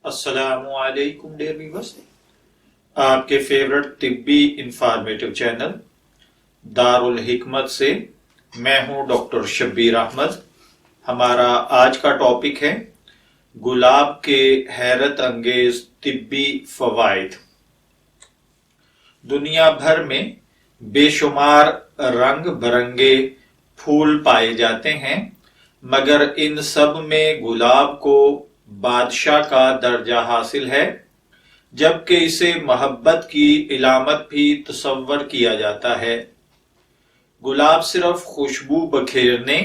السلام علیکم dear viewers, آپ کے فیورٹ طبی انفارمیٹو چینل دارالحکمت سے میں ہوں ڈاکٹر شبیر احمد۔ ہمارا آج کا ٹاپک ہے گلاب کے حیرت انگیز طبی فوائد۔ دنیا بھر میں بے شمار رنگ برنگے پھول پائے جاتے ہیں، مگر ان سب میں گلاب کو بادشاہ کا درجہ حاصل ہے، جبکہ اسے محبت کی علامت بھی تصور کیا جاتا ہے۔ گلاب صرف خوشبو بکھیرنے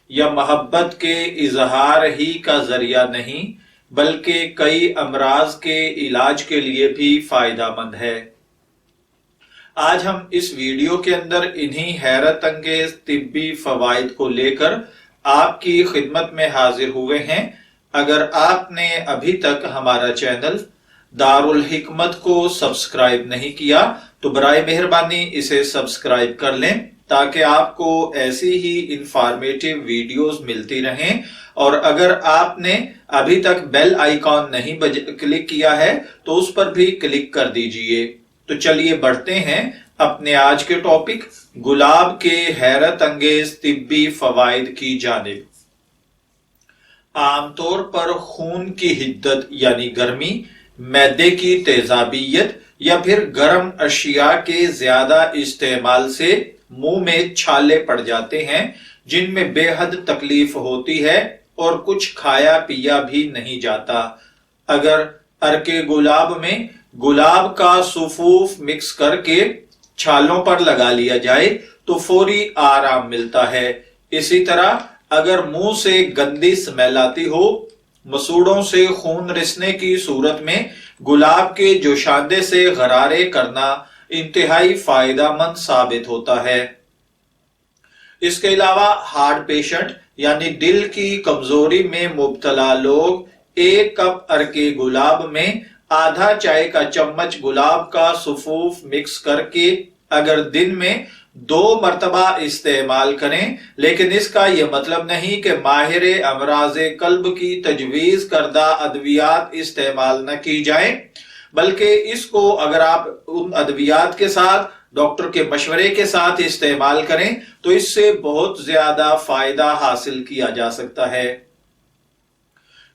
یا محبت کے اظہار ہی کا ذریعہ نہیں، بلکہ کئی امراض کے علاج کے لیے بھی فائدہ مند ہے۔ آج ہم اس ویڈیو کے اندر انہی حیرت انگیز طبی فوائد کو لے کر آپ کی خدمت میں حاضر ہوئے ہیں۔ اگر آپ نے ابھی تک ہمارا چینل دارالحکمت کو سبسکرائب نہیں کیا تو برائے مہربانی اسے سبسکرائب کر لیں، تاکہ آپ کو ایسی ہی انفارمیٹیو ویڈیوز ملتی رہیں۔ اور اگر آپ نے ابھی تک بیل آئیکن نہیں کلک کیا ہے تو اس پر بھی کلک کر دیجئے۔ تو چلیے بڑھتے ہیں اپنے آج کے ٹاپک گلاب کے حیرت انگیز طبی فوائد کی جانب۔ عام طور پر خون کی حدت یعنی گرمی، معدے کی تیزابیت یا پھر گرم اشیاء کے زیادہ استعمال سے منہ میں چھالے پڑ جاتے ہیں، جن میں بے حد تکلیف ہوتی ہے اور کچھ کھایا پیا بھی نہیں جاتا۔ اگر عرق گلاب میں گلاب کا سفوف مکس کر کے چھالوں پر لگا لیا جائے تو فوری آرام ملتا ہے۔ اسی طرح اگر منہ سے گندی سمیل آتی ہو، مسوڑوں سے خون رسنے کی صورت میں گلاب کے جوشاندے سے غرارے کرنا انتہائی فائدہ مند ثابت ہوتا ہے۔ اس کے علاوہ ہارٹ پیشنٹ یعنی دل کی کمزوری میں مبتلا لوگ ایک کپ عرق گلاب میں آدھا چائے کا چمچ گلاب کا سفوف مکس کر کے اگر دن میں 2 مرتبہ استعمال کریں، لیکن اس کا یہ مطلب نہیں کہ ماہر امراض قلب کی تجویز کردہ ادویات استعمال نہ کی جائیں، بلکہ اس کو اگر آپ ان ادویات کے ساتھ ڈاکٹر کے مشورے کے ساتھ استعمال کریں تو اس سے بہت زیادہ فائدہ حاصل کیا جا سکتا ہے۔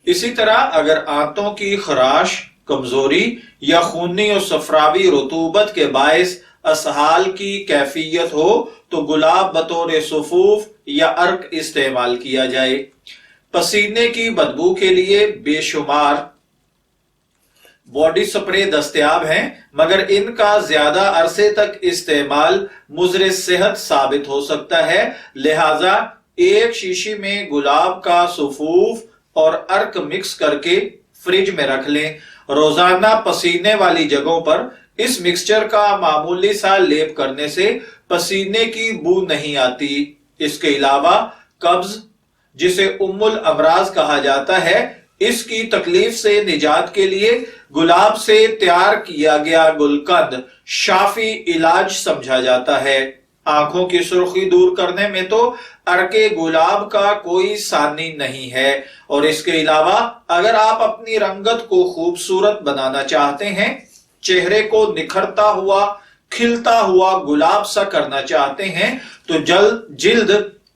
اسی طرح اگر آنتوں کی خراش، کمزوری یا خونی اور صفراوی رطوبت کے باعث اسہال کی کیفیت ہو تو گلاب بطور سفوف یا عرق استعمال کیا جائے۔ پسینے کی بدبو کے لیے بے شمار باڈی سپرے دستیاب ہیں، مگر ان کا زیادہ عرصے تک استعمال مضر صحت ثابت ہو سکتا ہے، لہٰذا ایک شیشی میں گلاب کا سفوف اور عرق مکس کر کے فریج میں رکھ لیں۔ روزانہ پسینے والی جگہوں پر اس مکسچر کا معمولی سا لیپ کرنے سے پسینے کی بو نہیں آتی۔ اس کے علاوہ قبض، جسے ام الامراض کہا جاتا ہے، اس کی تکلیف سے نجات کے لیے گلاب سے تیار کیا گیا گلقند شافی علاج سمجھا جاتا ہے۔ آنکھوں کی سرخی دور کرنے میں تو عرق گلاب کا کوئی ثانی نہیں ہے، اور اس کے علاوہ اگر آپ اپنی رنگت کو خوبصورت بنانا چاہتے ہیں، چہرے کو نکھرتا ہوا، کھلتا ہوا گلاب سا کرنا چاہتے ہیں، تو جلد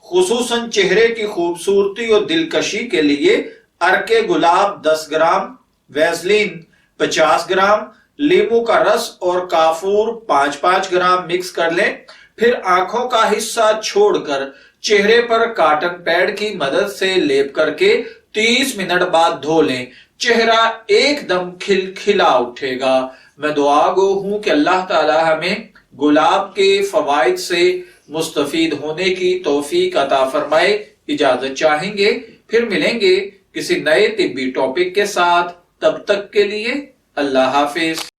خصوصاً چہرے کی خوبصورتی اور دلکشی کے لیے عرق گلاب 10 گرام، ویزلین 50 گرام، لیمو کا رس اور کافور 5-5 گرام مکس کر لیں۔ پھر آنکھوں کا حصہ چھوڑ کر چہرے پر کاٹن پیڈ کی مدد سے لیپ کر کے 30 منٹ بعد دھو لیں۔ چہرہ ایک دم کھلا اٹھے گا۔ میں دعا گو ہوں کہ اللہ تعالی ہمیں گلاب کے فوائد سے مستفید ہونے کی توفیق عطا فرمائے۔ اجازت چاہیں گے، پھر ملیں گے کسی نئے طبی ٹاپک کے ساتھ۔ تب تک کے لیے اللہ حافظ۔